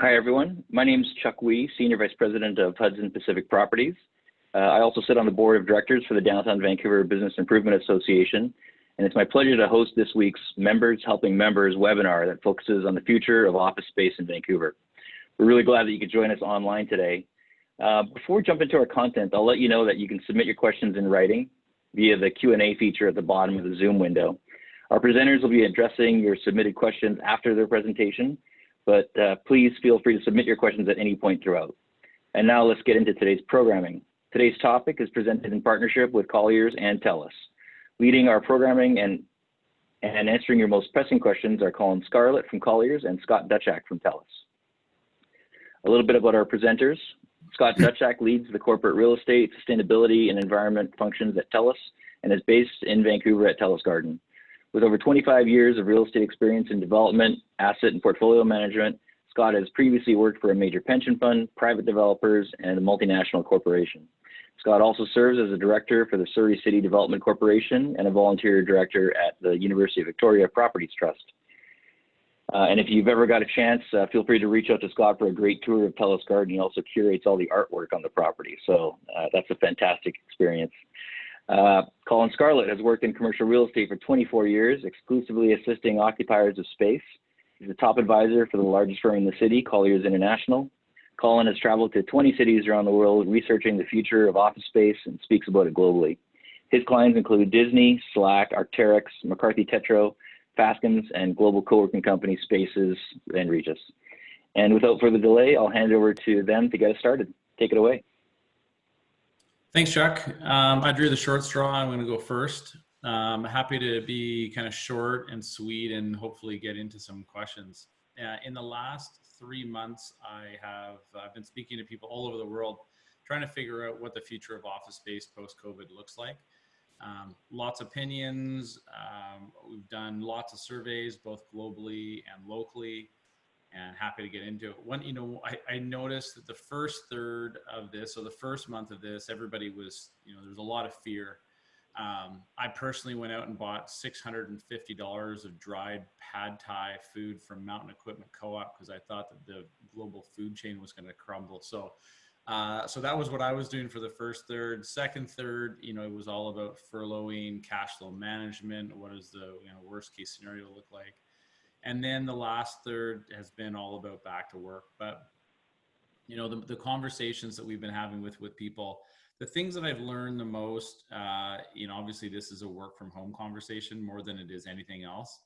Hi, everyone. My name is Chuck Wee, Senior Vice President of Hudson Pacific Properties. I also sit on the Board of Directors for the Downtown Vancouver Business Improvement Association, and it's my pleasure to host this week's Members Helping Members webinar that focuses on the future of office space in Vancouver. We're really glad that you could join us online today. Before we jump into our content, I'll let you know that you can submit your questions in writing via the Q&A feature at the bottom of the Zoom window. Our presenters will be addressing your submitted questions after their presentation, but please feel free to submit your questions at any point throughout. And now let's get into today's programming. Today's topic is presented in partnership with Colliers and Telus. Leading our programming and answering your most pressing questions are Colin Scarlett from Colliers and Scott Dutchak from Telus. A little bit about our presenters. Scott Dutchak leads the corporate real estate, sustainability, and environment functions at Telus and is based in Vancouver at Telus Garden. With over 25 years of real estate experience in development, asset and portfolio management, Scott has previously worked for a major pension fund, private developers, and a multinational corporation. Scott also serves as a director for the Surrey City Development Corporation and a volunteer director at the University of Victoria Properties Trust. And if you've ever got a chance, feel free to reach out to Scott for a great tour of Telus Garden. He also curates all the artwork on the property, so that's a fantastic experience. Colin Scarlett has worked in commercial real estate for 24 years, exclusively assisting occupiers of space. He's the top advisor for the largest firm in the city, Colliers International. Colin has traveled to 20 cities around the world researching the future of office space and speaks about it globally. His clients include Disney, Slack, Arc'teryx, McCarthy Tetro, Faskins, and global co-working company Spaces and Regis. And without further delay, I'll hand it over to them to get us started. Take it away. Thanks, Chuck. I drew the short straw. I'm going to go first. Happy to be kind of short and sweet and hopefully get into some questions. In the last 3 months, I've been speaking to people all over the world, trying to figure out what the future of office space post-COVID looks like. Lots of opinions. We've done lots of surveys, both globally and locally, and happy to get into it. I noticed that the first third of this, so the first month of this, everybody was, there's a lot of fear. I personally went out and bought $650 of dried pad thai food from Mountain Equipment Co-op because I thought that the global food chain was going to crumble. So that was what I was doing for the first third. Second third, it was all about furloughing, cash flow management. What does the worst case scenario look like? And then the last third has been all about back to work. But the conversations that we've been having with people, the things that I've learned the most, obviously this is a work from home conversation more than it is anything else.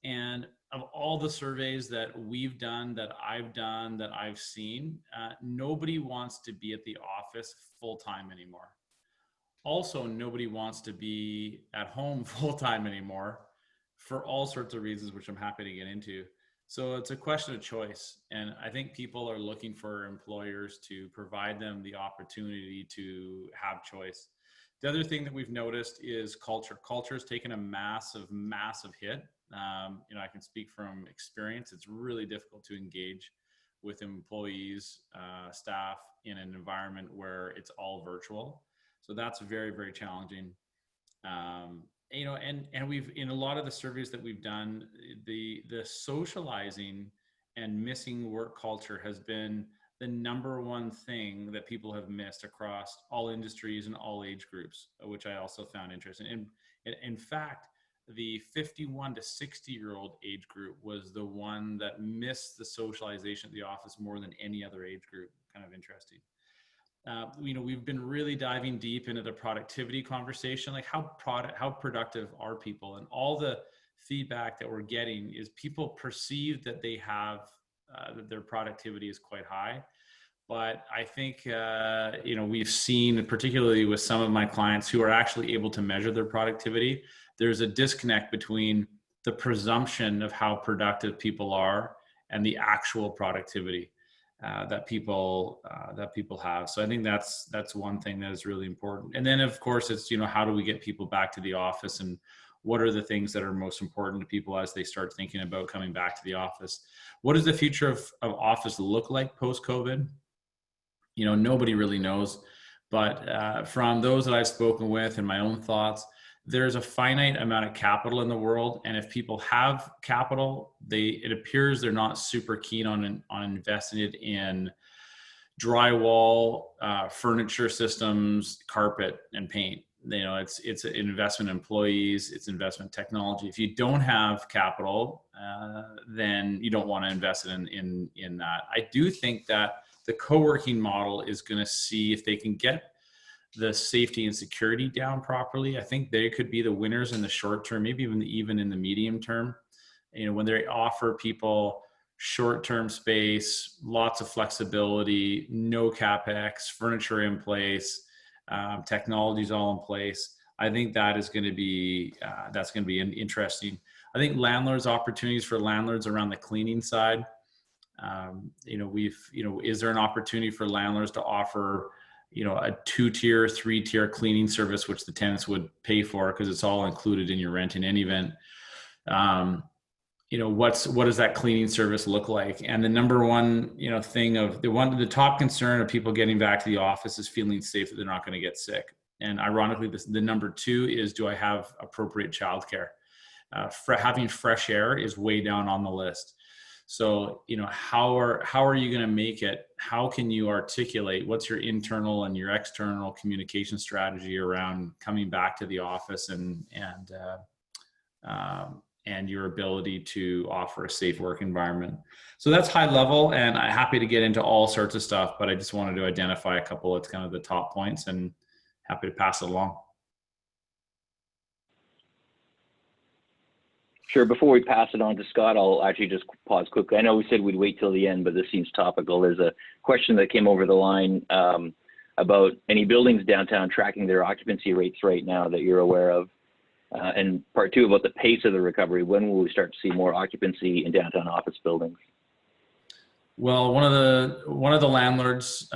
And of all the surveys that we've done, that I've seen, nobody wants to be at the office full time anymore. Also, nobody wants to be at home full time anymore for all sorts of reasons, which I'm happy to get into. So it's a question of choice. And I think people are looking for employers to provide them the opportunity to have choice. The other thing that we've noticed is culture. Culture has taken a massive, massive hit. I can speak from experience. It's really difficult to engage with employees, staff in an environment where it's all virtual. So that's very, very challenging. And we've, in a lot of the surveys that we've done, the socializing and missing work culture has been the number one thing that people have missed across all industries and all age groups, which I also found interesting. And in fact, the 51 to 60-year-old age group was the one that missed the socialization at the office more than any other age group. Kind of interesting. We've been really diving deep into the productivity conversation, like how productive are people, and all the feedback that we're getting is people perceive that they have that their productivity is quite high. But I think we've seen, particularly with some of my clients who are actually able to measure their productivity, there's a disconnect between the presumption of how productive people are and the actual productivity that people have. So I think that's one thing that is really important. And then of course it's, how do we get people back to the office, and what are the things that are most important to people as they start thinking about coming back to the office? What does the future of office look like post-COVID? Nobody really knows, but from those that I've spoken with and my own thoughts, there's a finite amount of capital in the world, and if people have capital, it appears they're not super keen on investing it in drywall, furniture systems, carpet, and paint. It's an investment in employees, it's investment in technology. If you don't have capital, then you don't want to invest in that. I do think that the co-working model is going to see if they can get the safety and security down properly. I think they could be the winners in the short term, maybe even in the medium term. When they offer people short-term space, lots of flexibility, no capex, furniture in place, technology's all in place. I think that is going to be interesting. I think opportunities for landlords around the cleaning side. Is there an opportunity for landlords to offer a 2-tier, 3-tier cleaning service, which the tenants would pay for because it's all included in your rent in any event? What does that cleaning service look like? And the number one, the top concern of people getting back to the office is feeling safe that they're not going to get sick. And ironically, the number 2 is, do I have appropriate childcare? Having fresh air is way down on the list. So, how are you going to make it? How can you articulate what's your internal and your external communication strategy around coming back to the office and your ability to offer a safe work environment? So that's high level, and I'm happy to get into all sorts of stuff, but I just wanted to identify a couple of kind of the top points, and happy to pass it along. Sure. Before we pass it on to Scott, I'll actually just pause quickly. I know we said we'd wait till the end, but this seems topical. There's a question that came over the line about any buildings downtown tracking their occupancy rates right now that you're aware of. And part 2 about the pace of the recovery. When will we start to see more occupancy in downtown office buildings? Well, one of the landlords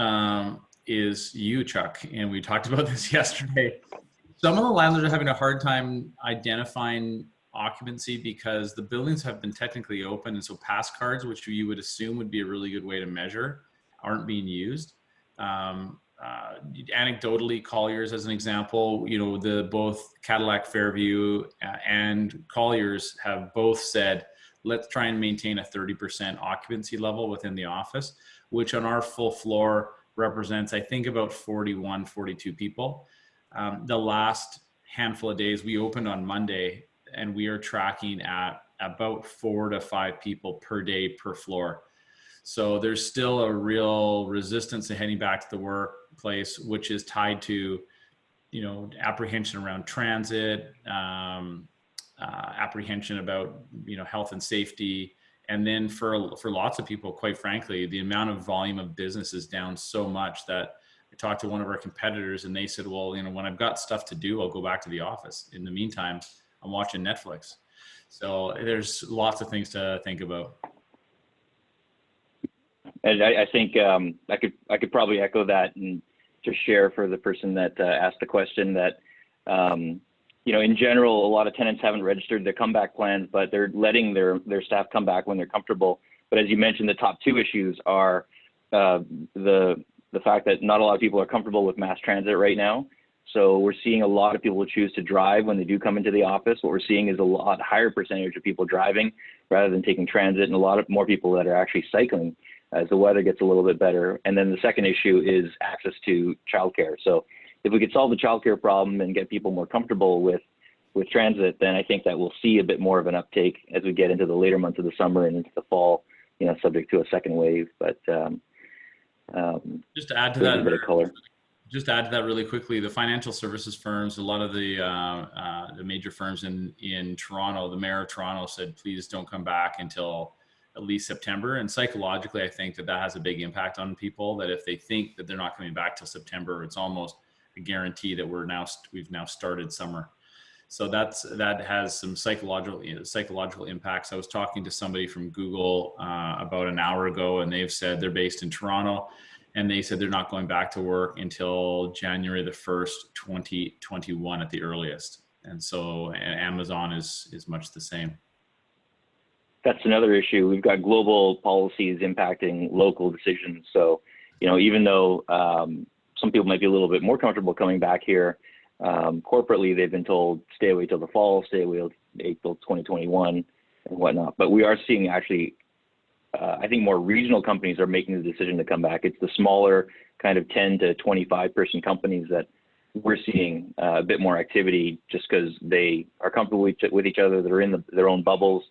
is you, Chuck, and we talked about this yesterday. Some of the landlords are having a hard time identifying occupancy because the buildings have been technically open, and so pass cards, which you would assume would be a really good way to measure, aren't being used. Anecdotally, Colliers, as an example, both Cadillac Fairview and Colliers have both said, let's try and maintain a 30% occupancy level within the office, which on our full floor represents, I think, about 41, 42 people. The last handful of days, we opened on Monday, and we are tracking at about 4 to 5 people per day per floor. So there's still a real resistance to heading back to the workplace, which is tied to, apprehension around transit, apprehension about, health and safety. And then for lots of people, quite frankly, the amount of volume of business is down so much that I talked to one of our competitors and they said, well, when I've got stuff to do, I'll go back to the office. In the meantime, I'm watching Netflix. So there's lots of things to think about. And I think I could probably echo that and just share for the person that asked the question that, in general, a lot of tenants haven't registered their comeback plans, but they're letting their staff come back when they're comfortable. But as you mentioned, the top 2 issues are the fact that not a lot of people are comfortable with mass transit right now. So we're seeing a lot of people choose to drive when they do come into the office. What we're seeing is a lot higher percentage of people driving rather than taking transit, and a lot of more people that are actually cycling as the weather gets a little bit better. And then the second issue is access to childcare. So if we could solve the childcare problem and get people more comfortable with transit, then I think that we'll see a bit more of an uptake as we get into the later months of the summer and into the fall, subject to a second wave. But just to add to that, a bit of color. Just to add to that really quickly, the financial services firms, a lot of the major firms in Toronto, the mayor of Toronto said, please don't come back until at least September. And psychologically, I think that has a big impact on people, that if they think that they're not coming back till September, it's almost a guarantee that we've now started summer. So that has some psychological impacts. I was talking to somebody from Google about an hour ago, and they've said they're based in Toronto, and they said they're not going back to work until January the 1st, 2021 at the earliest. And so Amazon is much the same. That's another issue. We've got global policies impacting local decisions. So, even though some people might be a little bit more comfortable coming back here, Corporately, they've been told stay away till the fall, stay away till April 2021 and whatnot. But we are seeing actually, I think more regional companies are making the decision to come back. It's the smaller kind of 10 to 25 person companies that we're seeing a bit more activity just because they are comfortable with each other, they're in their own bubbles,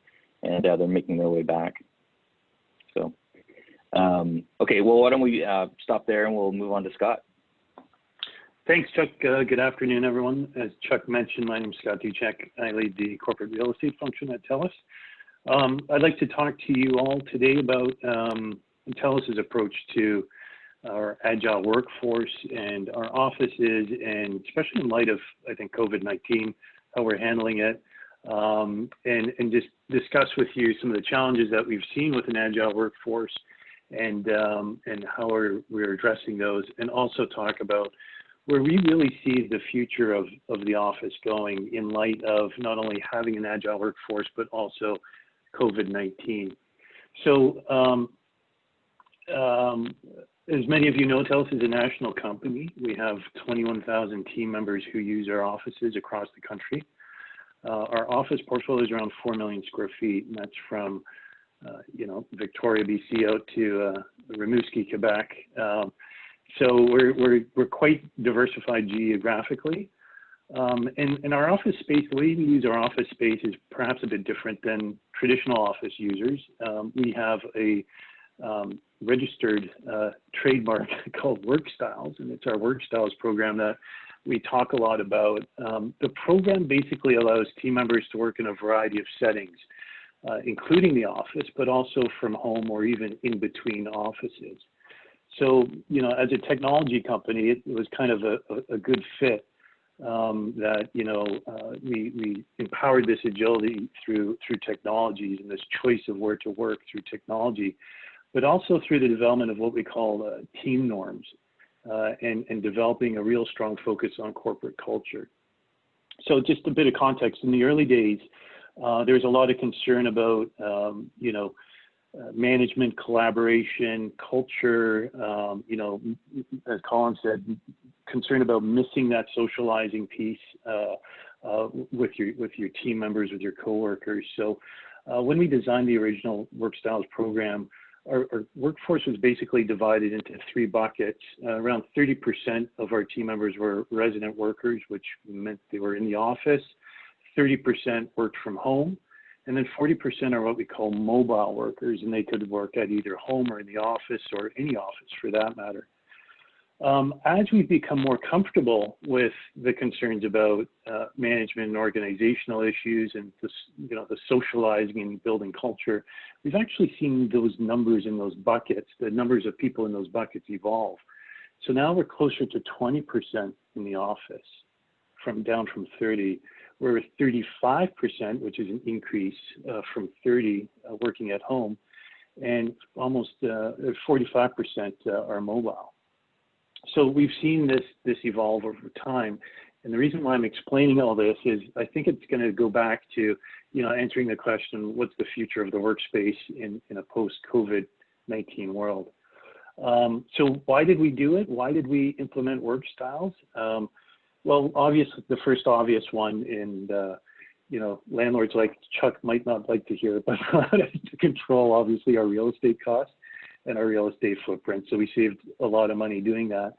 and they're making their way back. So, okay, well, why don't we stop there and we'll move on to Scott. Thanks, Chuck. Good afternoon, everyone. As Chuck mentioned, my name is Scott Duchek. I lead the corporate real estate function at TELUS. I'd like to talk to you all today about TELUS's approach to our agile workforce and our offices, and especially in light of, I think, COVID-19, how we're handling it, and just discuss with you some of the challenges that we've seen with an agile workforce and how we're addressing those, and also talk about where we really see the future of the office going in light of not only having an agile workforce, but also COVID-19. So as many of you know, TELUS is a national company. We have 21,000 team members who use our offices across the country. Our office portfolio is around 4 million square feet, and that's from Victoria, BC out to Rimouski, Quebec. So we're quite diversified geographically. And our office space, the way we use our office space is perhaps a bit different than traditional office users. We have a registered trademark called Work Styles, and it's our Work Styles program that we talk a lot about. The program basically allows team members to work in a variety of settings, including the office, but also from home or even in between offices. So, as a technology company, it was kind of a good fit that, we empowered this agility through technologies and this choice of where to work through technology, but also through the development of what we call team norms and developing a real strong focus on corporate culture. So just a bit of context, in the early days, there's a lot of concern about, management, collaboration, culture, as Colin said, concern about missing that socializing piece with your team members, with your coworkers. So when we designed the original Work Styles program, our workforce was basically divided into 3 buckets. Around 30% of our team members were resident workers, which meant they were in the office. 30% worked from home. And then 40% are what we call mobile workers, and they could work at either home or in the office or any office for that matter. As we've become more comfortable with the concerns about management and organizational issues and the socializing and building culture, we've actually seen those numbers in those buckets, the numbers of people in those buckets evolve. So now we're closer to 20% in the office, down from 30%. We're at 35%, which is an increase from 30% working at home, and almost 45% are mobile. So we've seen this evolve over time. And the reason why I'm explaining all this is I think it's going to go back to, answering the question, what's the future of the workspace in a post-COVID-19 world? So why did we do it? Why did we implement Work Styles? Well, obviously, the first obvious one, and landlords like Chuck might not like to hear it, but to control, obviously, our real estate costs and our real estate footprint. So we saved a lot of money doing that.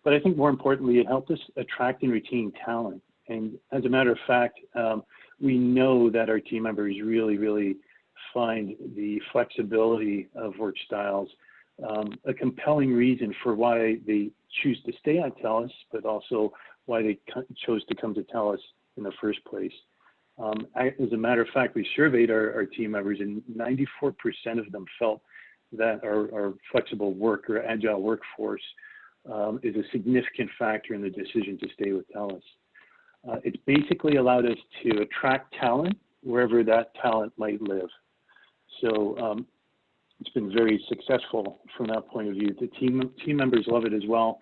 But I think more importantly, it helped us attract and retain talent. And as a matter of fact, we know that our team members really, really find the flexibility of Work Styles a compelling reason for why they choose to stay at TELUS, but also why they chose to come to TELUS in the first place. As a matter of fact, we surveyed our team members, and 94% of them felt that our flexible work or agile workforce is a significant factor in the decision to stay with TELUS. It's basically allowed us to attract talent wherever that talent might live. So it's been very successful from that point of view. The team members love it as well.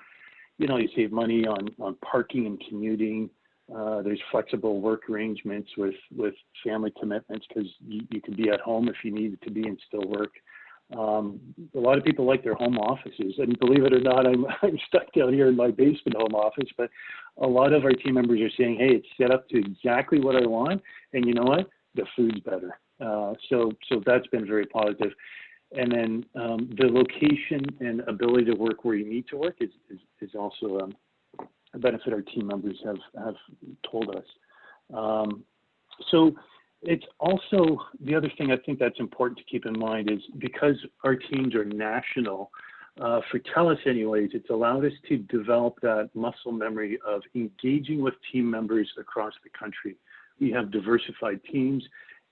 You save money on parking and commuting. There's flexible work arrangements with family commitments because you can be at home if you needed to be and still work. A lot of people like their home offices, and believe it or not, I'm stuck down here in my basement home office, but a lot of our team members are saying, hey, it's set up to exactly what I want, and you know what? The food's better. So that's been very positive. And then the location and ability to work where you need to work is also a benefit our team members have told us. So it's also, the other thing I think that's important to keep in mind is because our teams are national, for TELUS anyways, it's allowed us to develop that muscle memory of engaging with team members across the country. We have diversified teams,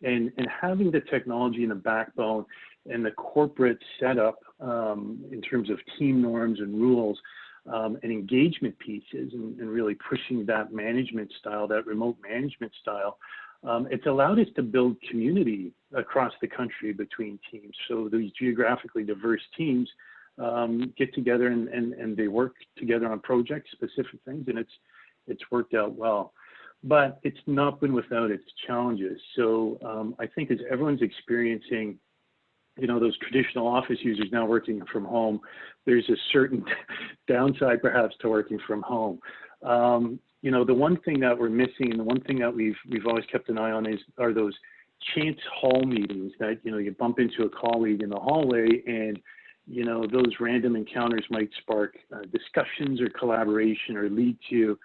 and having the technology and the backbone and the corporate setup in terms of team norms and rules and engagement pieces and really pushing that management style, that remote management style, it's allowed us to build community across the country between teams. So these geographically diverse teams get together and they work together on projects, specific things, and it's worked out well. But it's not been without its challenges. So I think as everyone's experiencing, you know, those traditional office users now working from home, there's a certain downside perhaps to working from home. You know, the one thing that we're missing, and the one thing that we've always kept an eye on are those chance hall meetings that, you know, you bump into a colleague in the hallway and, you know, those random encounters might spark discussions or collaboration or lead to,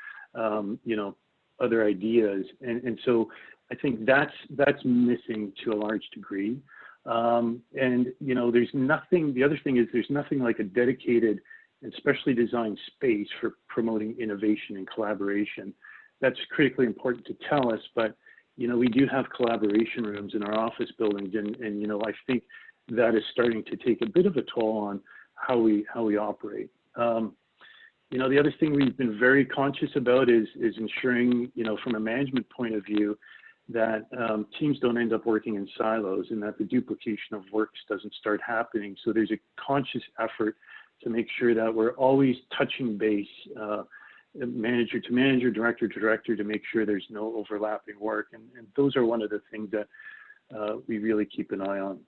you know, other ideas. And so I think that's missing to a large degree. And, you know, there's nothing, the other thing is there's nothing like a dedicated and specially designed space for promoting innovation and collaboration. That's critically important to TELUS, but, you know, we do have collaboration rooms in our office buildings, and you know, I think that is starting to take a bit of a toll on how we operate. You know, the other thing we've been very conscious about is ensuring, you know, from a management point of view, that teams don't end up working in silos and that the duplication of works doesn't start happening. So there's a conscious effort to make sure that we're always touching base, manager to manager, director to director, to make sure there's no overlapping work. And those are one of the things that we really keep an eye on.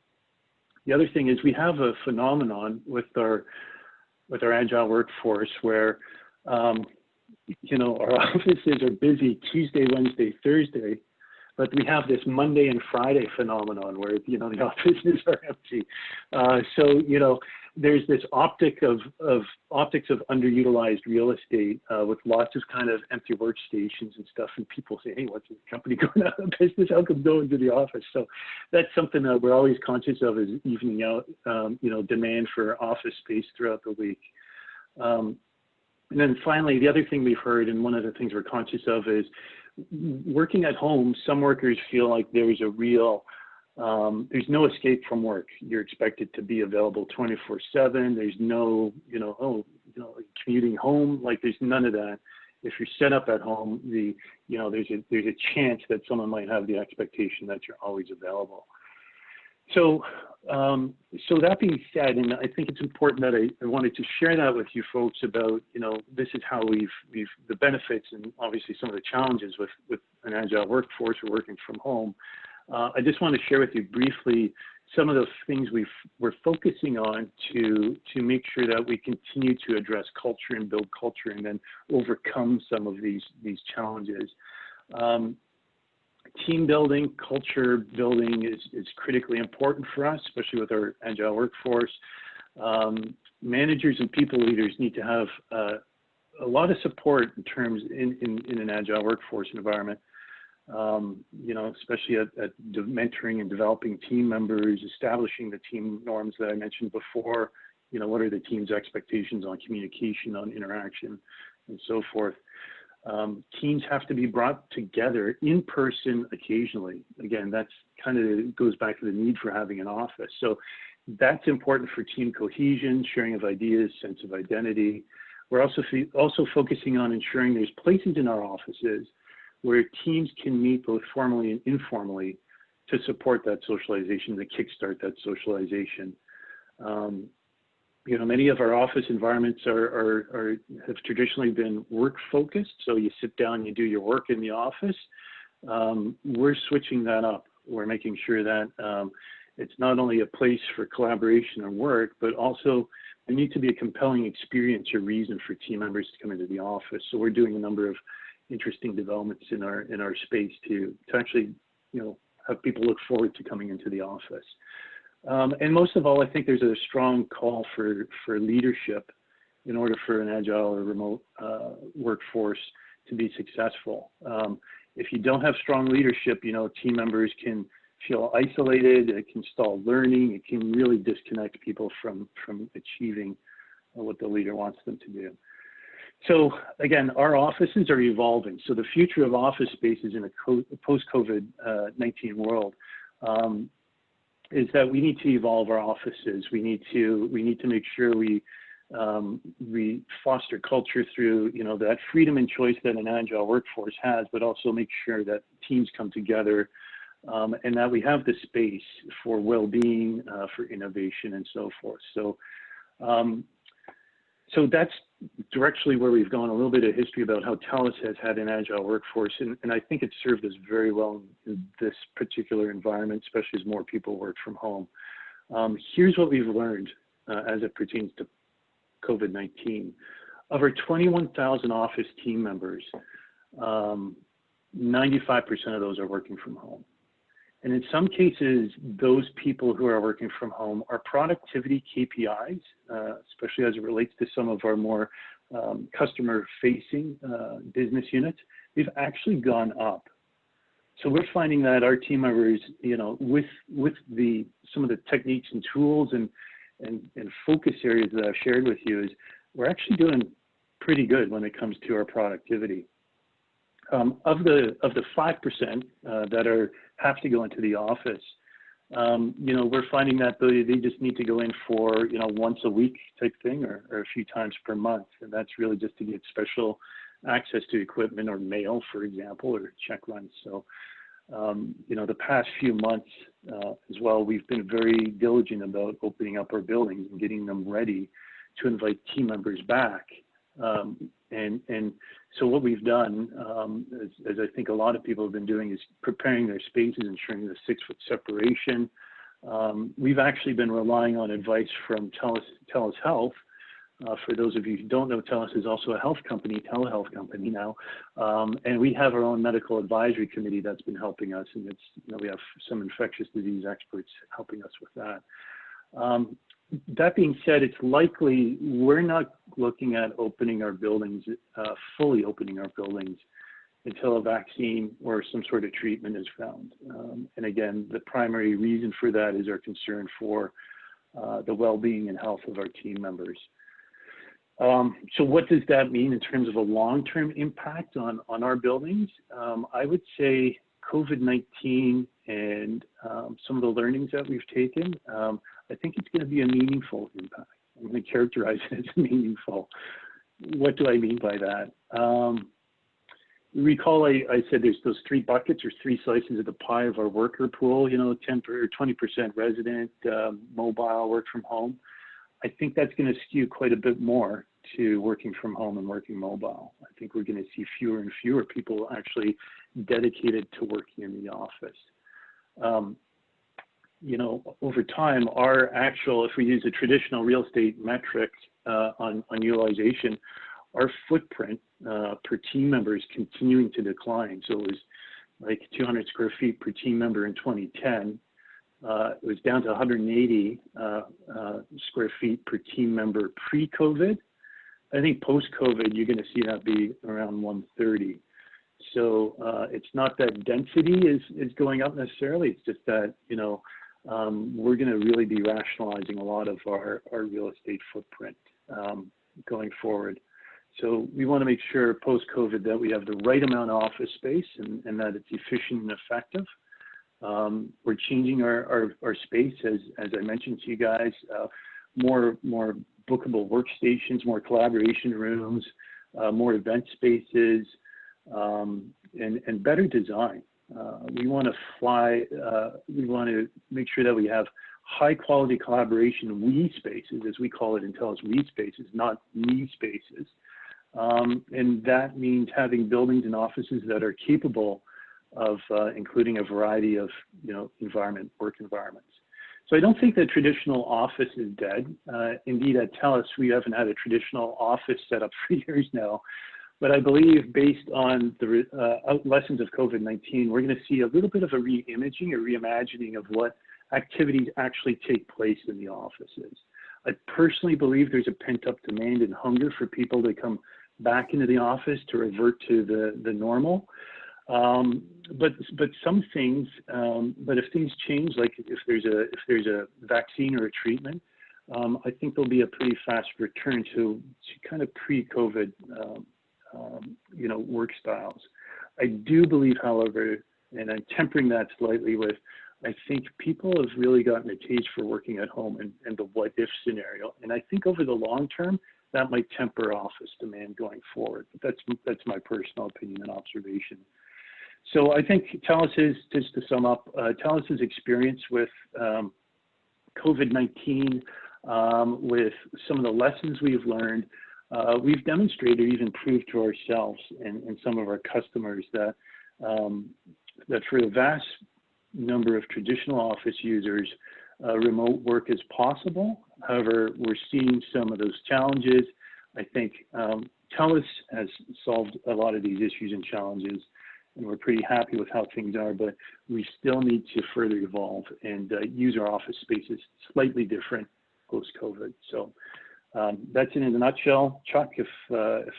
The other thing is we have a phenomenon with our agile workforce where, you know, our offices are busy Tuesday, Wednesday, Thursday, but we have this Monday and Friday phenomenon where, you know, the offices are empty. So, you know, there's this optics of underutilized real estate with lots of kind of empty workstations and stuff, and people say, hey, what's the company going out of business? How come no one's in the office? So that's something that we're always conscious of, is evening out, you know, demand for office space throughout the week. And then finally, the other thing we've heard, and one of the things we're conscious of, is working at home. Some workers feel like there's a real there's no escape from work. You're expected to be available 24/7. There's no, you know, commuting home. Like, there's none of that. If you're set up at home, you know, there's a chance that someone might have the expectation that you're always available. So, so that being said, and I think it's important that I wanted to share that with you folks about, you know, this is how we've the benefits and obviously some of the challenges with an agile workforce or working from home. I just want to share with you briefly some of the things we're focusing on to make sure that we continue to address culture and build culture and then overcome some of these challenges. Team building, culture building is critically important for us, especially with our agile workforce. Managers and people leaders need to have a lot of support in terms in an agile workforce environment. You know, especially at mentoring and developing team members, establishing the team norms that I mentioned before. You know, what are the team's expectations on communication, on interaction, and so forth. Teams have to be brought together in person occasionally. Again, that's kind of goes back to the need for having an office. So that's important for team cohesion, sharing of ideas, sense of identity. We're also focusing on ensuring there's places in our offices where teams can meet both formally and informally to support that socialization, to kickstart that socialization. You know, many of our office environments have traditionally been work focused. So you sit down, you do your work in the office. We're switching that up. We're making sure that it's not only a place for collaboration and work, but also there needs to be a compelling experience or reason for team members to come into the office. So we're doing a number of interesting developments in our space to actually, have people look forward to coming into the office. And most of all, I think there's a strong call for leadership in order for an agile or remote workforce to be successful. If you don't have strong leadership, team members can feel isolated, it can stall learning, it can really disconnect people from achieving what the leader wants them to do. So again, our offices are evolving. So the future of office spaces in a post-COVID-19 world is that we need to evolve our offices. We need to make sure we foster culture through that freedom and choice that an agile workforce has, but also make sure that teams come together and that we have the space for well-being, for innovation, and so forth. So, so that's directionally where we've gone. A little bit of history about how Telus has had an agile workforce, and I think it's served us very well in this particular environment, especially as more people work from home. Here's what we've learned as it pertains to COVID-19. Of our 21,000 office team members, 95% of those are working from home. And in some cases, those people who are working from home, our productivity KPIs, especially as it relates to some of our more customer-facing business units, they've actually gone up. So we're finding that our team members, with some of the techniques and tools and focus areas that I've shared with you, is we're actually doing pretty good when it comes to our productivity. Of the 5% that have to go into the office, we're finding that they just need to go in for once a week type thing, or a few times per month, and that's really just to get special access to equipment or mail, for example, or check runs. So the past few months as well, we've been very diligent about opening up our buildings and getting them ready to invite team members back. And so what we've done, as I think a lot of people have been doing, is preparing their spaces, ensuring the 6-foot separation. We've actually been relying on advice from Telus Health. For those of you who don't know, Telus is also a health company, telehealth company now, and we have our own medical advisory committee that's been helping us, and we have some infectious disease experts helping us with that. That being said, it's likely we're not looking at opening our buildings, fully opening our buildings, until a vaccine or some sort of treatment is found. And again, the primary reason for that is our concern for the well-being and health of our team members. So what does that mean in terms of a long-term impact on our buildings? I would say COVID-19 and some of the learnings that we've taken, I think it's going to be a meaningful impact. I'm going to characterize it as meaningful. What do I mean by that? Recall I said there's those 3 buckets or 3 slices of the pie of our worker pool, 10 or 20% resident, mobile, work from home. I think that's going to skew quite a bit more to working from home and working mobile. I think we're going to see fewer and fewer people actually dedicated to working in the office. Over time, our actual, if we use a traditional real estate metric on utilization, our footprint per team member is continuing to decline. So it was like 200 square feet per team member in 2010. It was down to 180 square feet per team member pre-COVID. I think post-COVID, you're going to see that be around 130. So it's not that density is going up necessarily. It's just that, we're going to really be rationalizing a lot of our real estate footprint going forward. So we want to make sure post-COVID that we have the right amount of office space and that it's efficient and effective. We're changing our space, as I mentioned to you guys, more bookable workstations, more collaboration rooms, more event spaces, and better design. We want to make sure that we have high quality collaboration we spaces, as we call it in Telus, we spaces, not me spaces. And that means having buildings and offices that are capable of including a variety of work environments. So I don't think the traditional office is dead. Indeed, at TELUS, we haven't had a traditional office set up for years now. But I believe based on the lessons of COVID-19, we're going to see a little bit of a re-imaging, a reimagining of what activities actually take place in the offices. I personally believe there's a pent-up demand and hunger for people to come back into the office to revert to the normal. But some things, but if things change, like if there's a vaccine or a treatment, I think there'll be a pretty fast return to kind of pre-COVID work styles. I do believe, however, and I'm tempering that slightly with, I think people have really gotten a taste for working at home and the what if scenario. And I think over the long term, that might temper office demand going forward. But that's my personal opinion and observation. So I think TELUS is, just to sum up, TELUS's experience with COVID-19, with some of the lessons we've learned, we've demonstrated, even proved to ourselves and some of our customers that for the vast number of traditional office users, remote work is possible. However, we're seeing some of those challenges. I think TELUS has solved a lot of these issues and challenges, and we're pretty happy with how things are, but we still need to further evolve and use our office spaces slightly different post-COVID. So that's it in a nutshell. Chuck, if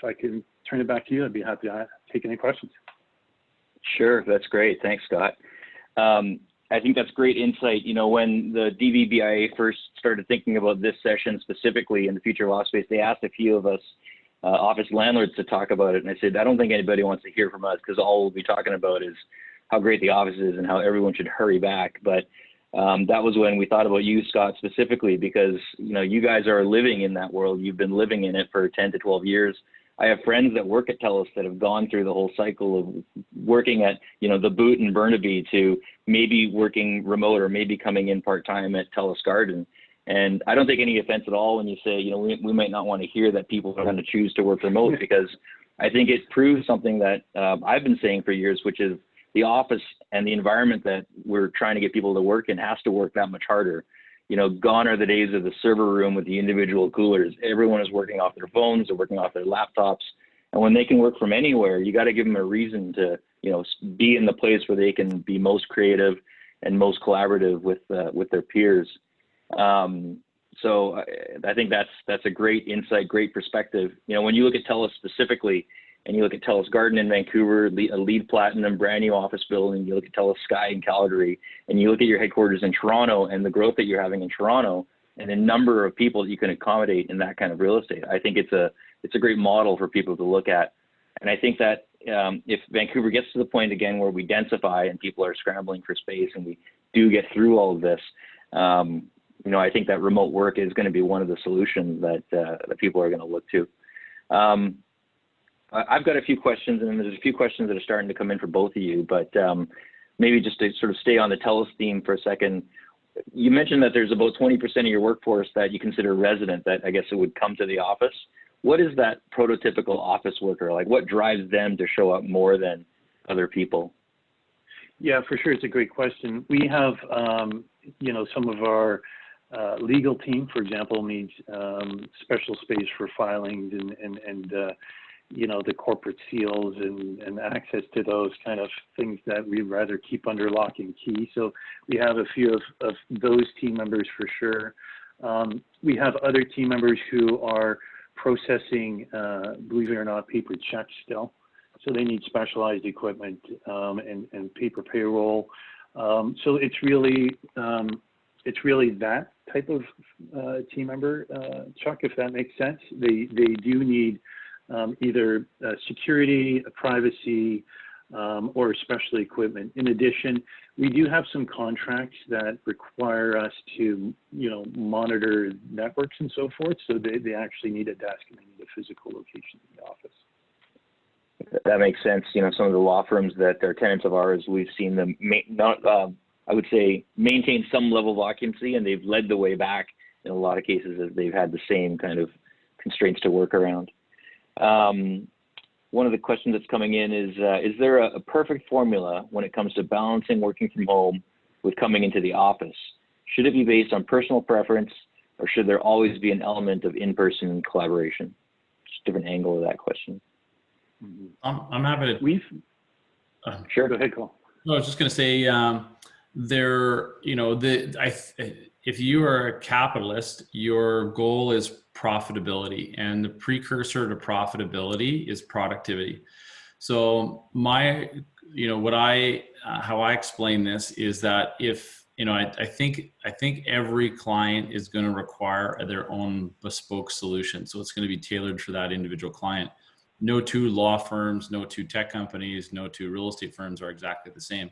I can turn it back to you, I'd be happy to take any questions. Sure, that's great. Thanks, Scott. I think that's great insight. You know, when the DVBIA first started thinking about this session specifically in the future of office space, they asked a few of us office landlords to talk about it. And I said, I don't think anybody wants to hear from us because all we'll be talking about is how great the office is and how everyone should hurry back. But that was when we thought about you, Scott, specifically, because, you know, you guys are living in that world. You've been living in it for 10 to 12 years. I have friends that work at TELUS that have gone through the whole cycle of working at, you know, the Boot in Burnaby to maybe working remote or maybe coming in part-time at TELUS Garden. And I don't take any offense at all when you say, you know, we might not want to hear that people are going to choose to work remote, because I think it proves something that I've been saying for years, which is the office and the environment that we're trying to get people to work in has to work that much harder. You know, gone are the days of the server room with the individual coolers. Everyone is working off their phones, they're working off their laptops. And when they can work from anywhere, you got to give them a reason to, you know, be in the place where they can be most creative and most collaborative with their peers. So I think that's a great insight, great perspective. You know, when you look at TELUS specifically, and you look at TELUS Garden in Vancouver, a LEED Platinum brand new office building, you look at TELUS Sky in Calgary, and you look at your headquarters in Toronto and the growth that you're having in Toronto and the number of people that you can accommodate in that kind of real estate, I think it's a great model for people to look at. And I think that if Vancouver gets to the point again where we densify and people are scrambling for space and we do get through all of this, you know, I think that remote work is going to be one of the solutions that people are going to look to. I've got a few questions, and there's a few questions that are starting to come in for both of you, but maybe just to sort of stay on the TELUS theme for a second. You mentioned that there's about 20% of your workforce that you consider resident, that I guess it would come to the office. What is that prototypical office worker like? What drives them to show up more than other people? Yeah, for sure. It's a great question. We have, you know, some of our legal team, for example, needs special space for filings and you know, the corporate seals and access to those kind of things that we'd rather keep under lock and key. So we have a few of those team members for sure. We have other team members who are processing, believe it or not, paper checks still. So they need specialized equipment and paper payroll. So it's really that type of team member, Chuck, if that makes sense. They do need either security, privacy, or special equipment. In addition, we do have some contracts that require us to, you know, monitor networks and so forth. So they actually need a desk and they need a physical location in the office. That makes sense. You know, some of the law firms that are tenants of ours, we've seen them I would say maintain some level of occupancy, and they've led the way back in a lot of cases as they've had the same kind of constraints to work around. One of the questions that's coming in is there a perfect formula when it comes to balancing working from home with coming into the office? Should it be based on personal preference, or should there always be an element of in-person collaboration? Just a different angle of that question. I'm happy to. Sure. Go ahead, Cole. I was just going to say, if you are a capitalist, your goal is profitability, and the precursor to profitability is productivity. So how I explain this is that if, I think every client is going to require their own bespoke solution. So it's going to be tailored for that individual client. No two law firms, no two tech companies, no two real estate firms are exactly the same.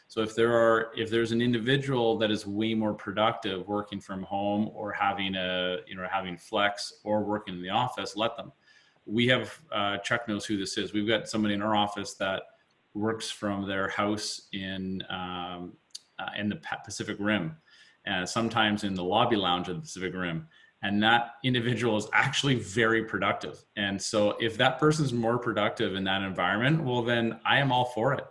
So if there's an individual that is way more productive working from home, or having flex, or working in the office, let them. We have, Chuck knows who this is. We've got somebody in our office that works from their house in the Pacific Rim, and sometimes in the lobby lounge of the Pacific Rim. And that individual is actually very productive. And so if that person's more productive in that environment, well, then I am all for it.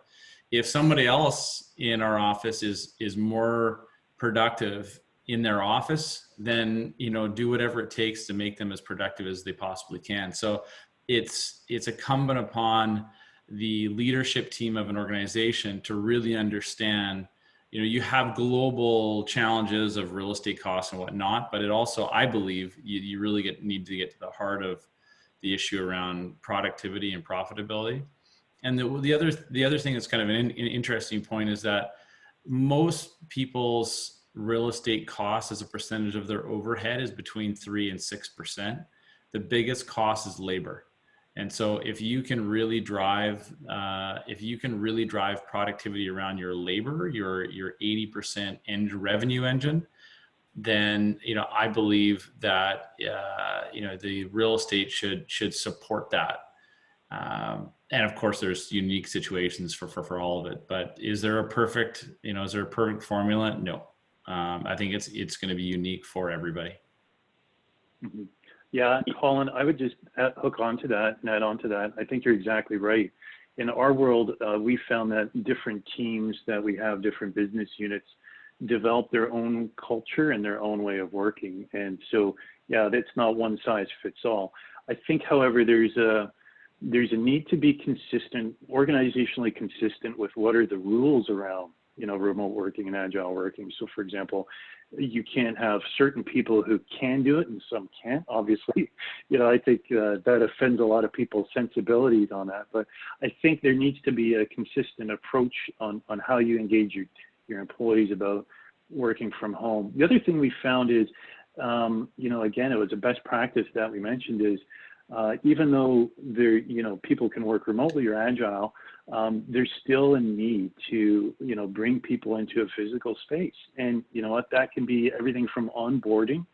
If somebody else in our office is more productive in their office, then, do whatever it takes to make them as productive as they possibly can. So it's incumbent upon the leadership team of an organization to really understand, you have global challenges of real estate costs and whatnot, but it also, I believe, you really need to get to the heart of the issue around productivity and profitability. And the other thing that's kind of an interesting point is that most people's real estate costs as a percentage of their overhead is between 3 and 6%. The biggest cost is labor. And so if you can really drive productivity around your labor, your 80% revenue engine, then, I believe that, the real estate should support that. And of course there's unique situations for all of it, but is there a perfect formula? No. I think it's going to be unique for everybody. Mm-hmm. Yeah, Colin, I would just hook onto that and add on to that. I think you're exactly right. In our world, we found that different teams that we have, different business units, develop their own culture and their own way of working. And so, yeah, that's not one size fits all. I think, however, there's a need to be consistent, organizationally consistent with what are the rules around, remote working and agile working. So, for example, you can't have certain people who can do it and some can't. Obviously, I think that offends a lot of people's sensibilities on that. But I think there needs to be a consistent approach on how you engage your employees about working from home. The other thing we found is, again, it was a best practice that we mentioned is, even though people can work remotely or agile, there's still a need to, bring people into a physical space. And that can be everything from onboarding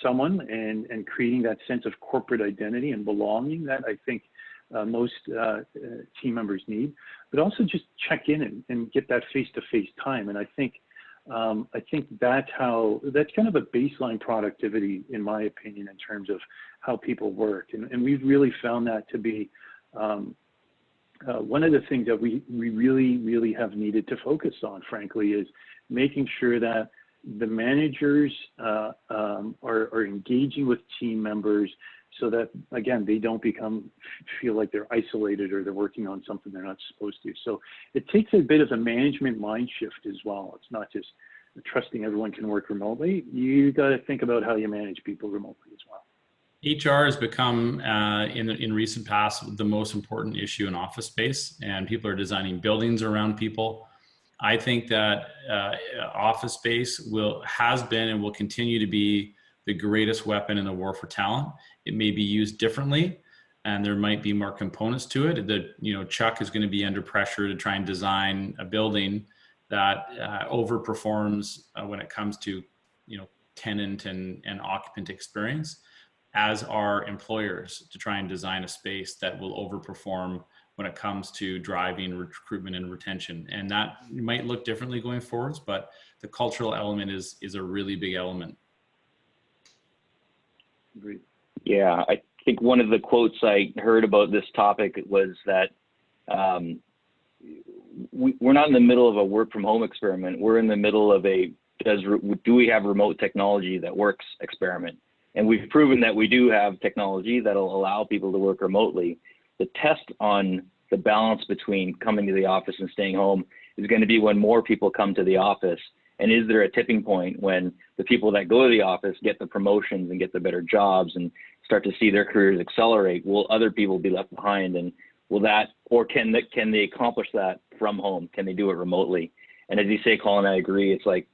someone and creating that sense of corporate identity and belonging that I think most team members need, but also just check in and get that face-to-face time. And I think that's kind of a baseline productivity, in my opinion, in terms of how people work. And we've really found that to be one of the things that we really, really have needed to focus on, frankly, is making sure that the managers are engaging with team members so that, again, they don't feel like they're isolated or they're working on something they're not supposed to. So it takes a bit of a management mind shift as well. It's not just trusting everyone can work remotely. You got to think about how you manage people remotely as well. HR has become, in recent past, the most important issue in office space, and people are designing buildings around people. I think that office space has been and will continue to be the greatest weapon in the war for talent. It may be used differently, and there might be more components to it. Chuck is going to be under pressure to try and design a building that overperforms when it comes to, tenant and occupant experience, as are employers to try and design a space that will overperform when it comes to driving recruitment and retention. And that might look differently going forwards, but the cultural element is a really big element. Agreed. Yeah, I think one of the quotes I heard about this topic was that we're not in the middle of a work from home experiment. We're in the middle of a do we have remote technology that works experiment. And we've proven that we do have technology that'll allow people to work remotely. The test on the balance between coming to the office and staying home is going to be when more people come to the office. And is there a tipping point when the people that go to the office get the promotions and get the better jobs and start to see their careers accelerate? Will other people be left behind? And will that, or can they accomplish that from home? Can they do it remotely? And as you say, Colin, I agree. It's like,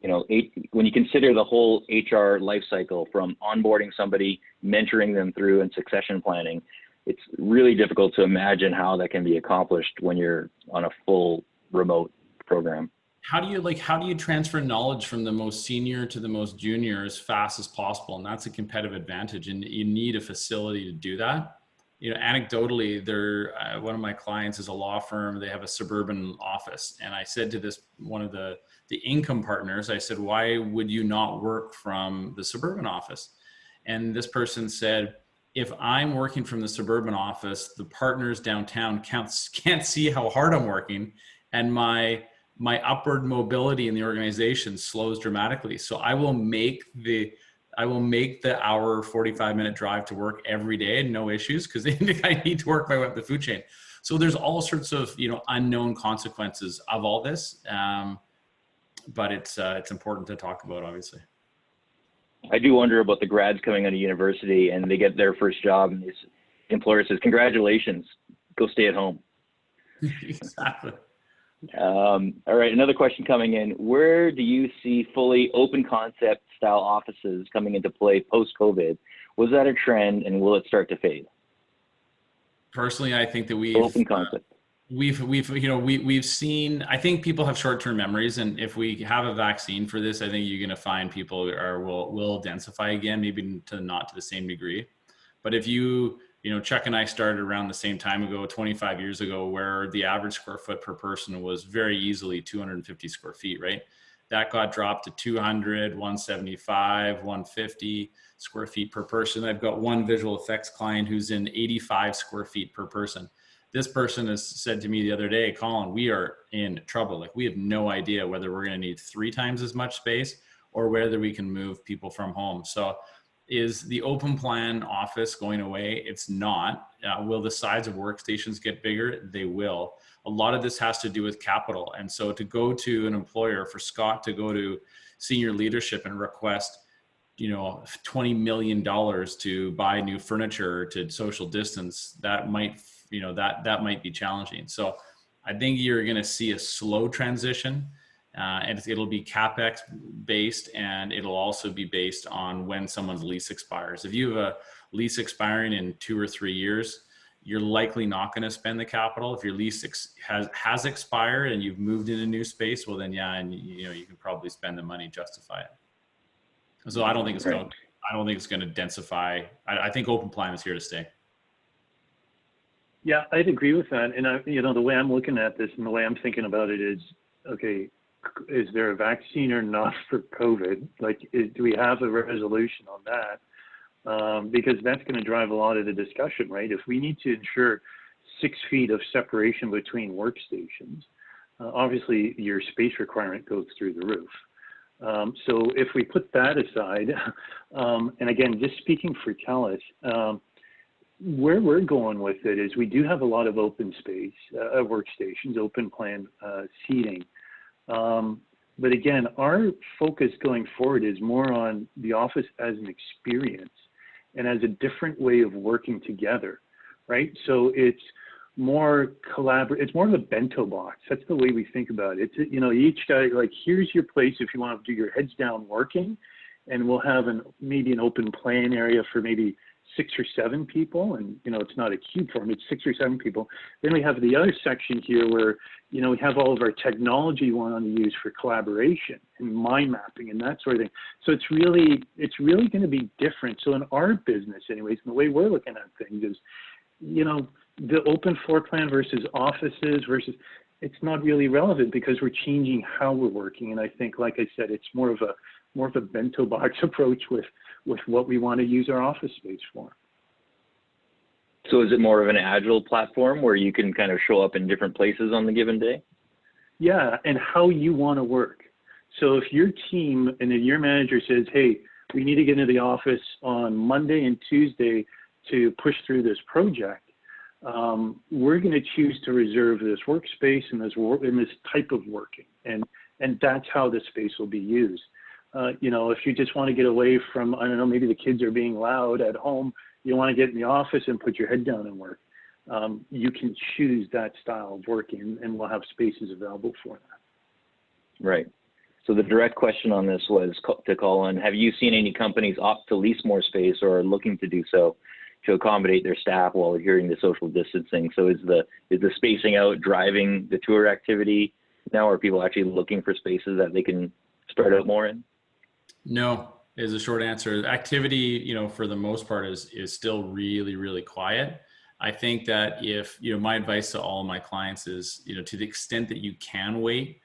when you consider the whole HR life cycle from onboarding somebody, mentoring them through, and succession planning, it's really difficult to imagine how that can be accomplished when you're on a full remote program. How do you transfer knowledge from the most senior to the most junior as fast as possible? And that's a competitive advantage, and you need a facility to do that. Anecdotally, one of my clients is a law firm. They have a suburban office. And I said to one of the income partners, I said, why would you not work from the suburban office? And this person said, if I'm working from the suburban office, the partners downtown can't see how hard I'm working, and my upward mobility in the organization slows dramatically. So I will make the hour 45-minute drive to work every day, no issues, because I need to work my way up the food chain. So there's all sorts of unknown consequences of all this, but it's important to talk about, obviously. I do wonder about the grads coming out of university and they get their first job, and this employer says, "Congratulations, go stay at home." Exactly. All right, another question coming in. Where do you see fully open concept style offices coming into play post-COVID? Was that a trend, and will it start to fade? Personally, I think that open concept. We've seen, I think people have short-term memories, and if we have a vaccine for this, I think you're going to find people will densify again, maybe not to the same degree. But if Chuck and I started around the same time ago, 25 years ago, where the average square foot per person was very easily 250 square feet, right? That got dropped to 200, 175, 150 square feet per person. I've got one visual effects client who's in 85 square feet per person. This person has said to me the other day, "Colin, we are in trouble. Like, we have no idea whether we're going to need 3 times as much space or whether we can move people from home." So is the open plan office going away? It's not. Will the size of workstations get bigger? They will. A lot of this has to do with capital. And so to go to an employer, for Scott to go to senior leadership and request, $20 million to buy new furniture to social distance, that might be challenging. So I think you're going to see a slow transition. And it'll be CapEx based, and it'll also be based on when someone's lease expires. If you have a lease expiring in 2 or 3 years, you're likely not going to spend the capital. If your lease has expired and you've moved into new space, well then, yeah, and you can probably spend the money, justify it. So I don't think it's going to densify. I think open plan is here to stay. Yeah, I'd agree with that. And the way I'm looking at this and the way I'm thinking about it is, okay, is there a vaccine or not for COVID? Do we have a resolution on that? Because that's going to drive a lot of the discussion, right? If we need to ensure 6 feet of separation between workstations, obviously your space requirement goes through the roof. So if we put that aside, and again, just speaking for Telus, where we're going with it is we do have a lot of open space, workstations, open plan seating. But again, our focus going forward is more on the office as an experience and as a different way of working together, right? So it's more collaborative. It's more of a bento box. That's the way we think about it. It's, each guy, here's your place if you want to do your heads down working, and we'll have maybe an open plan area for maybe 6 or 7 people, and it's not a cube form, it's 6 or 7 people. Then we have the other section here where we have all of our technology we want to use for collaboration and mind mapping and that sort of thing. So it's really going to be different. So in our business anyways, and the way we're looking at things is, the open floor plan versus offices versus, it's not really relevant because we're changing how we're working. And I think, like I said, it's more of a bento box approach with what we want to use our office space for. So is it more of an agile platform where you can kind of show up in different places on the given day? Yeah, and how you want to work. So if your team and then your manager says, hey, we need to get into the office on Monday and Tuesday to push through this project, we're going to choose to reserve this workspace and this type of working, and that's how the space will be used. If you just want to get away from, I don't know, maybe the kids are being loud at home, you want to get in the office and put your head down and work. You can choose that style of working, and we'll have spaces available for that. Right. So the direct question on this was to Colin, have you seen any companies opt to lease more space or are looking to do so to accommodate their staff while adhering to social distancing? So is the spacing out driving the tour activity now? Are people actually looking for spaces that they can spread out more in? No, is the short answer. Activity, for the most part is still really, really quiet. I think that if, my advice to all of my clients is, to the extent that you can wait,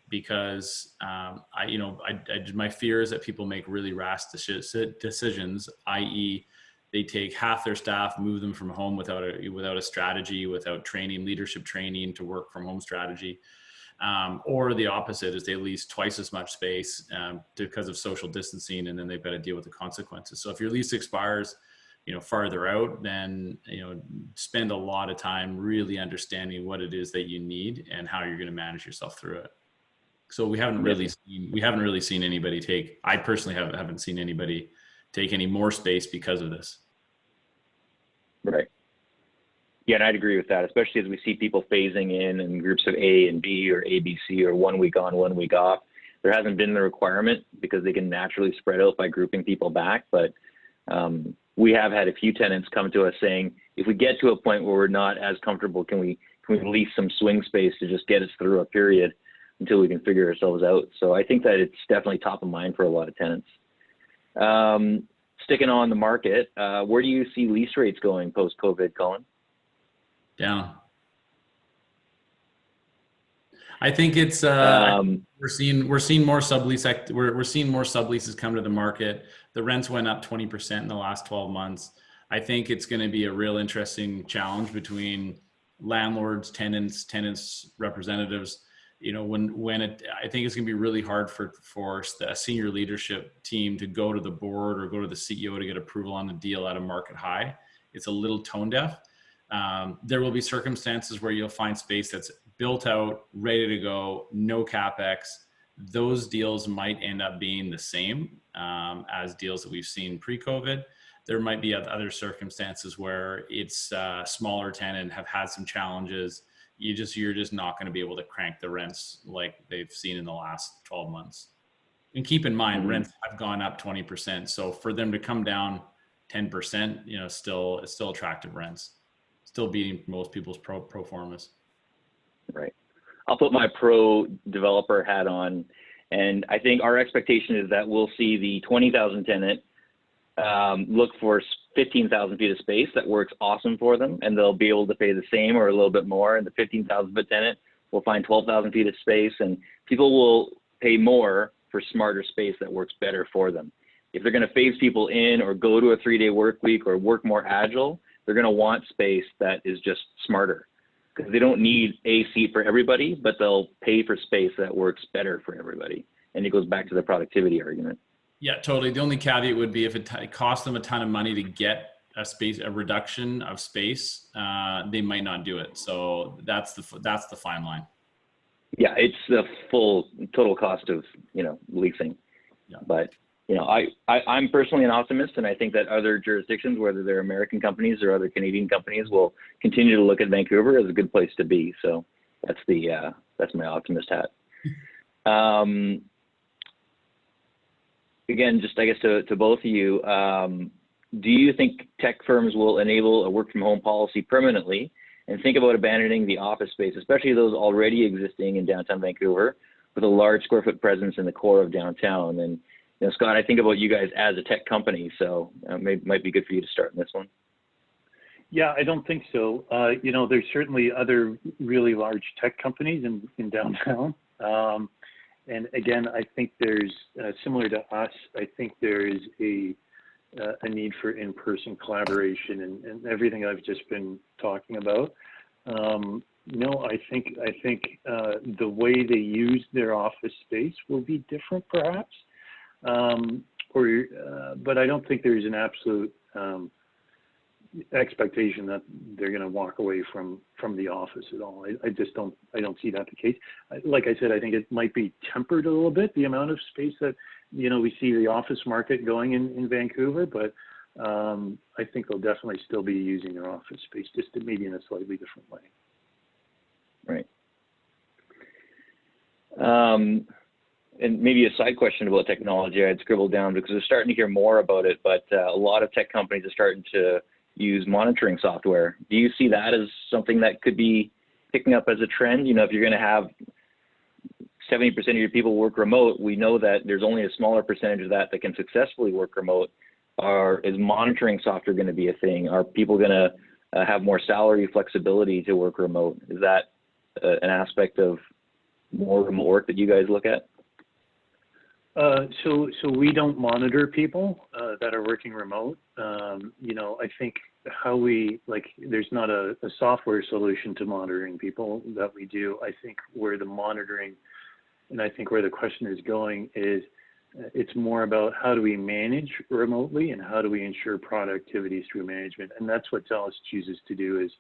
because my fear is that people make really rash decisions, i.e. they take half their staff, move them from home without a strategy, without leadership training to work from home strategy. Or the opposite is they lease twice as much space because of social distancing, and then they've got to deal with the consequences. So if your lease expires, farther out, then, spend a lot of time really understanding what it is that you need and how you're going to manage yourself through it. So we haven't really seen anybody I personally haven't seen anybody take any more space because of this. Right. Yeah, and I'd agree with that, especially as we see people phasing in groups of A and B or ABC or 1 week on, 1 week off. There hasn't been the requirement because they can naturally spread out by grouping people back. But we have had a few tenants come to us saying, if we get to a point where we're not as comfortable, can we lease some swing space to just get us through a period until we can figure ourselves out? So I think that it's definitely top of mind for a lot of tenants. Sticking on the market, where do you see lease rates going post-COVID, Colin? Down. I think it's we're seeing more sublease we're seeing more subleases come to the market. The rents went up 20% in the last 12 months. I think it's going to be a real interesting challenge between landlords, tenants representatives. I think it's going to be really hard for a senior leadership team to go to the board or go to the CEO to get approval on the deal at a market high. It's a little tone deaf. There will be circumstances where you'll find space that's built out, ready to go, no CapEx. Those deals might end up being the same as deals that we've seen pre-COVID. There might be other circumstances where it's a smaller tenant, have had some challenges. You're just not going to be able to crank the rents like they've seen in the last 12 months. And keep in mind, rents have gone up 20%. So for them to come down 10%, it's still attractive rents. Still beating most people's pro formas. Right. I'll put my pro developer hat on, and I think our expectation is that we'll see the 20,000 tenant look for 15,000 feet of space that works awesome for them, and they'll be able to pay the same or a little bit more. And the 15,000 foot tenant will find 12,000 feet of space, and people will pay more for smarter space that works better for them. If they're going to phase people in or go to a 3-day work week or work more agile, they're going to want space that is just smarter, because they don't need a seat for everybody, but they'll pay for space that works better for everybody. And it goes back to the productivity argument. Yeah, totally. The only caveat would be if it costs them a ton of money to get a reduction of space, they might not do it. So that's the fine line. Yeah, it's the full total cost of leasing. Yeah. But I'm personally an optimist, and I think that other jurisdictions, whether they're American companies or other Canadian companies, will continue to look at Vancouver as a good place to be. So that's my optimist hat. Again, just I guess to both of you, do you think tech firms will enable a work from home policy permanently and think about abandoning the office space, especially those already existing in downtown Vancouver with a large square foot presence in the core of downtown? And Scott, I think about you guys as a tech company, so might be good for you to start in this one. Yeah, I don't think so. There's certainly other really large tech companies in downtown. And again, I think there's, similar to us, I think there is a need for in-person collaboration and everything I've just been talking about. No, I think the way they use their office space will be different, perhaps. But I don't think there's an absolute expectation that they're going to walk away from the office at all. I just don't see that the case. Like I said, I think it might be tempered a little bit, the amount of space that we see the office market going in Vancouver, but I think they'll definitely still be using their office space, just maybe in a slightly different way. Right. And maybe a side question about technology I had scribbled down because we're starting to hear more about it, but a lot of tech companies are starting to use monitoring software. Do you see that as something that could be picking up as a trend? If you're going to have 70% of your people work remote, we know that there's only a smaller percentage of that can successfully work remote. Is monitoring software going to be a thing? Are people going to have more salary flexibility to work remote? Is that an aspect of more remote work that you guys look at? So we don't monitor people that are working remote. I think there's not a software solution to monitoring people that we do. I think where the monitoring, and I think where the question is going is, it's more about how do we manage remotely and how do we ensure productivity through management. And that's what TELUS chooses to do is,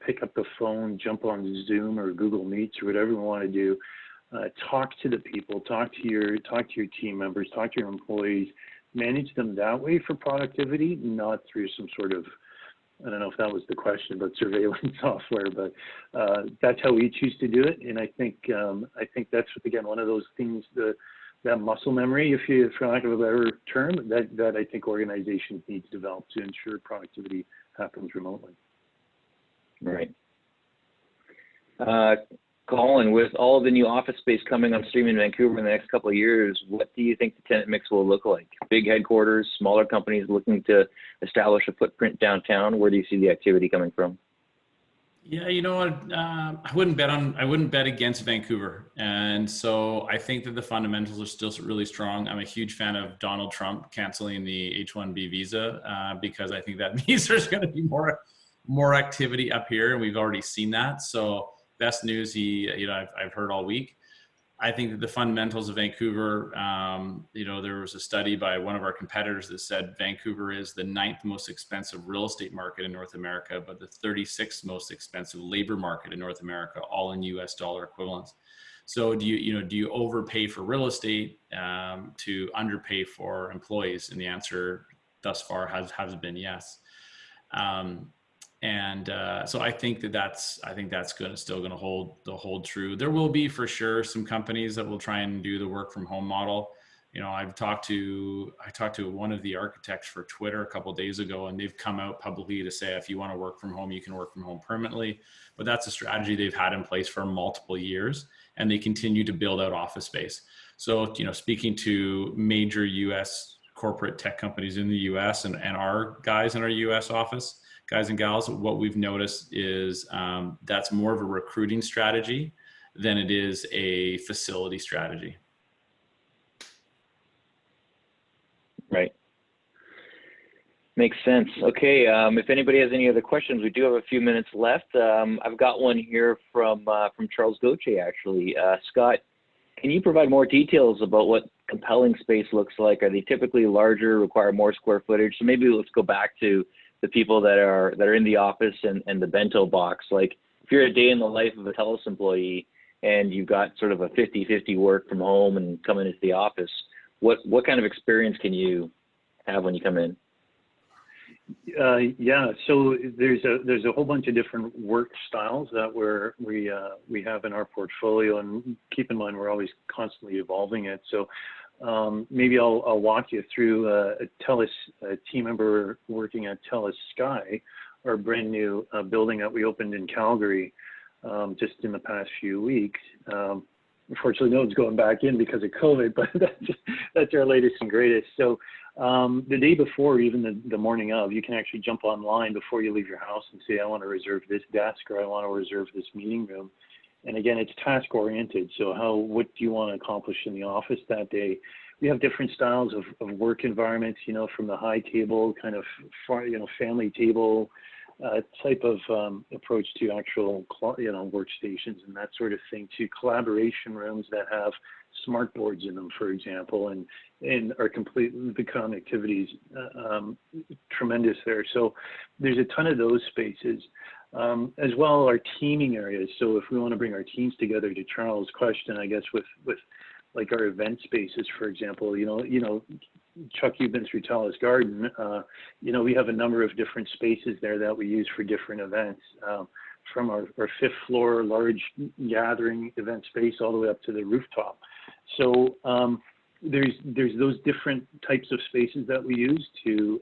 pick up the phone, jump on Zoom or Google Meets or whatever we want to do. Talk to the people, talk to your team members, talk to your employees, manage them that way for productivity, not through some sort of, I don't know if that was the question, but surveillance software, but that's how we choose to do it. And I think that's, again, one of those things, that muscle memory, for lack of a better term, that I think organizations need to develop to ensure productivity happens remotely. Right. Colin, with all of the new office space coming on stream in Vancouver in the next couple of years, what do you think the tenant mix will look like? Big headquarters, smaller companies looking to establish a footprint downtown? Where do you see the activity coming from? Yeah, you know what? I wouldn't bet against Vancouver, and so I think that the fundamentals are still really strong. I'm a huge fan of Donald Trump canceling the H-1B visa because I think that means there's going to be more activity up here, and we've already seen that. So best news I've heard all week. I think that the fundamentals of Vancouver, there was a study by one of our competitors that said Vancouver is the 9th most expensive real estate market in North America, but the 36th most expensive labor market in North America, all in US dollar equivalents. So do you overpay for real estate to underpay for employees? And the answer thus far has been yes. So I think that's still going to hold true. There will be for sure some companies that will try and do the work from home model. I talked to one of the architects for Twitter a couple of days ago, and they've come out publicly to say if you want to work from home, you can work from home permanently. But that's a strategy they've had in place for multiple years, and they continue to build out office space. So speaking to major U.S. corporate tech companies in the U.S. and our guys in our U.S. office, guys and gals, what we've noticed is that's more of a recruiting strategy than it is a facility strategy. Right. Makes sense. Okay. If anybody has any other questions, we do have a few minutes left. I've got one here from Charles Gauthier, actually. Scott, can you provide more details about what compelling space looks like? Are they typically larger, require more square footage? So maybe let's go back to the people that are in the office and the bento box. Like if you're a day in the life of a TELUS employee and you've got sort of a 50-50 work from home and coming into the office, what kind of experience can you have when you come in? Yeah, so there's a whole bunch of different work styles that we have in our portfolio, and keep in mind we're always constantly evolving it. So maybe I'll walk you through a TELUS team member working at TELUS Sky, our brand new building that we opened in Calgary just in the past few weeks. Unfortunately, no one's going back in because of COVID, but that's our latest and greatest. So the day before, even the morning of, you can actually jump online before you leave your house and say, I want to reserve this desk or I want to reserve this meeting room. And again, it's task oriented. So what do you want to accomplish in the office that day? We have different styles of work environments, from the high table, kind of, family table, type of approach to actual, workstations and that sort of thing, to collaboration rooms that have smart boards in them, for example, and are complete. The connectivity is tremendous there. So there's a ton of those spaces. As well, our teaming areas. So if we want to bring our teams together, to Charles' question, I guess with like our event spaces, for example, Chuck, you've been through Telus Garden. We have a number of different spaces there that we use for different events, from our fifth floor large gathering event space all the way up to the rooftop. So there's those different types of spaces that we use to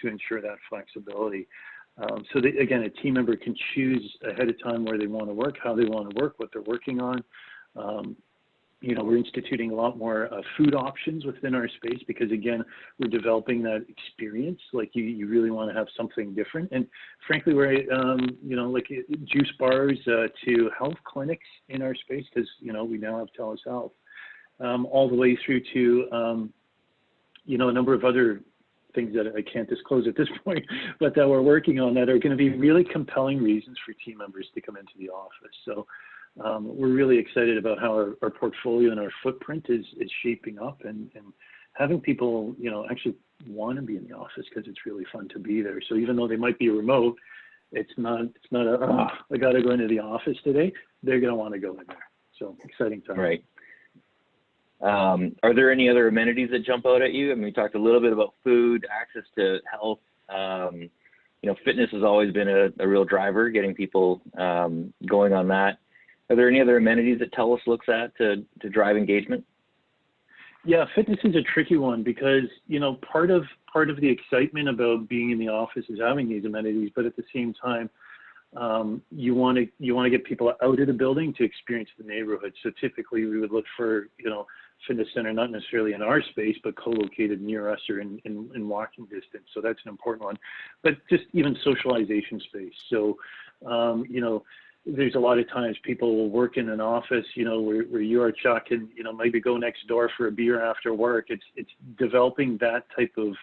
ensure that flexibility. So that, again, a team member can choose ahead of time where they want to work, how they want to work, what they're working on. We're instituting a lot more food options within our space because, again, we're developing that experience. Like you really want to have something different. And frankly, we're, like juice bars to health clinics in our space because, we now have Telus Health, all the way through to, a number of other things that I can't disclose at this point, but that we're working on that are going to be really compelling reasons for team members to come into the office. So we're really excited about how our portfolio and our footprint is shaping up, and having people, actually want to be in the office because it's really fun to be there. So even though they might be remote, it's not I got to go into the office today. They're going to want to go in there. So exciting time. Right. Are there any other amenities that jump out at you? I mean, we talked a little bit about food, access to health. Fitness has always been a real driver, getting people going on that. Are there any other amenities that TELUS looks at to drive engagement? Yeah, fitness is a tricky one because, part of the excitement about being in the office is having these amenities, but at the same time, you want to get people out of the building to experience the neighborhood. So typically we would look for, fitness center, not necessarily in our space, but co-located near us or in walking distance. So that's an important one, but just even socialization space. So, there's a lot of times people will work in an office, where you are, Chuck, and, maybe go next door for a beer after work. It's developing that type of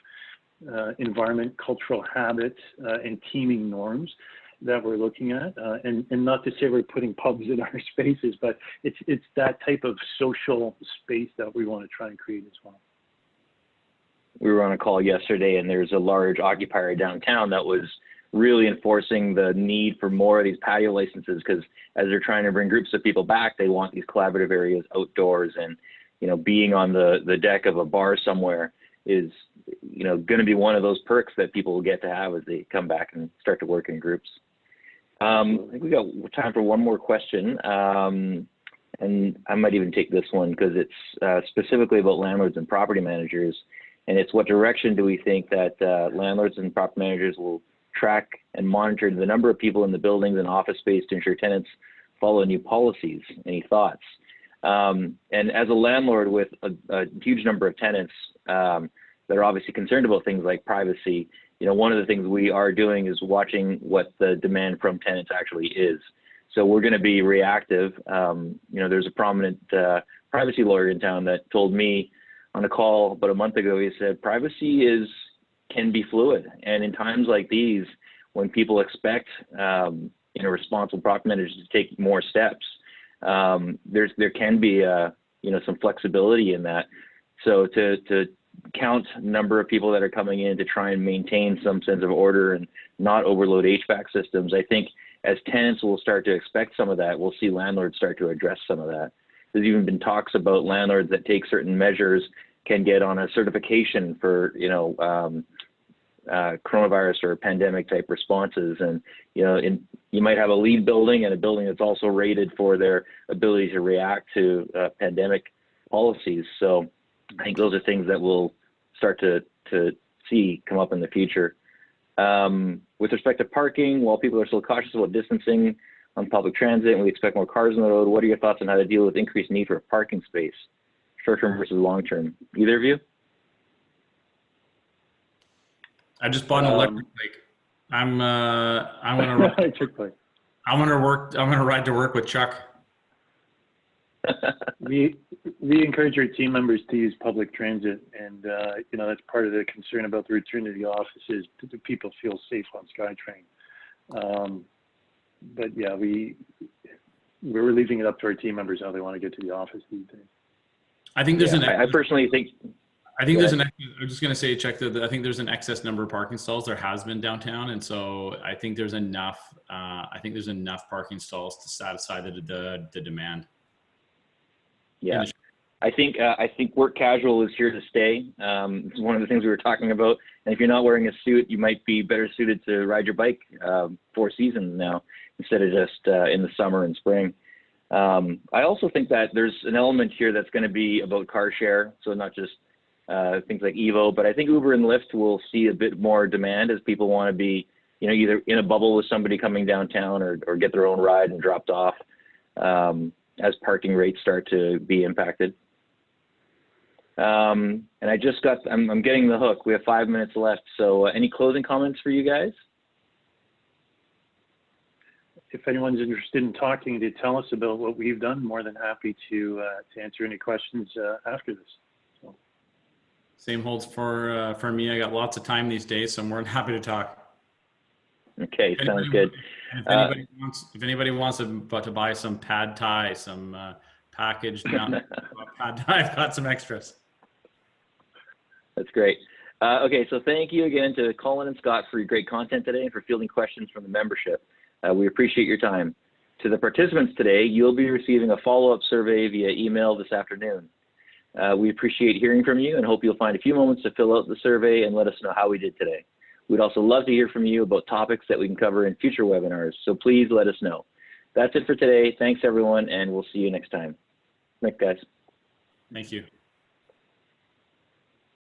environment, cultural habits, and teaming norms that we're looking at, and not to say we're putting pubs in our spaces, but it's that type of social space that we want to try and create as well. We were on a call yesterday, and there's a large occupier downtown that was really enforcing the need for more of these patio licenses, because as they're trying to bring groups of people back, they want these collaborative areas outdoors, and being on the deck of a bar somewhere is going to be one of those perks that people will get to have as they come back and start to work in groups. I think we got time for one more question, and I might even take this one because it's specifically about landlords and property managers, and it's what direction do we think that landlords and property managers will track and monitor the number of people in the buildings and office space to ensure tenants follow new policies? Any thoughts? And as a landlord with a huge number of tenants that are obviously concerned about things like privacy, one of the things we are doing is watching what the demand from tenants actually is. So we're going to be reactive. There's a prominent privacy lawyer in town that told me on a call about a month ago, he said, privacy can be fluid. And in times like these, when people expect, responsible property managers to take more steps, there can be, some flexibility in that. So to count number of people that are coming in to try and maintain some sense of order and not overload HVAC systems, I think as tenants will start to expect some of that, we'll see landlords start to address some of that. There's even been talks about landlords that take certain measures can get on a certification for, coronavirus or pandemic type responses. And, you might have a LEED building and a building that's also rated for their ability to react to pandemic policies. So I think those are things that we'll start to see come up in the future. With respect to parking, while people are still cautious about distancing on public transit and we expect more cars on the road, what are your thoughts on how to deal with increased need for parking space, short-term versus long-term? Either of you? I just bought an electric bike. I'm gonna ride to work with Chuck. We encourage our team members to use public transit, and that's part of the concern about the return to the office is do people feel safe on SkyTrain. But yeah, we're leaving it up to our team members how they want to get to the office these days. I think there's I personally think. I think there's I'm just going to say, check that I think there's an excess number of parking stalls. There has been downtown. And so I think there's enough, parking stalls to satisfy the demand. Yeah. I think work casual is here to stay. It's one of the things we were talking about. And if you're not wearing a suit, you might be better suited to ride your bike 4 seasons now instead of just in the summer and spring. I also think that there's an element here that's going to be about car share. So not just things like Evo, but I think Uber and Lyft will see a bit more demand as people want to be, either in a bubble with somebody coming downtown or get their own ride and dropped off as parking rates start to be impacted. And I'm getting the hook. We have 5 minutes left. So any closing comments for you guys? If anyone's interested in talking to tell us about what we've done, more than happy to answer any questions after this. So. Same holds for me. I got lots of time these days, so I'm more than happy to talk. Okay, sounds good. If anybody wants to buy some pad thai, some packaged pad thai, I've got some extras. That's great. Okay, so thank you again to Colin and Scott for your great content today and for fielding questions from the membership. We appreciate your time. To the participants today, you'll be receiving a follow-up survey via email this afternoon. We appreciate hearing from you and hope you'll find a few moments to fill out the survey and let us know how we did today. We'd also love to hear from you about topics that we can cover in future webinars, so please let us know. That's it for today. Thanks, everyone, and we'll see you next time. Thanks, guys. Thank you.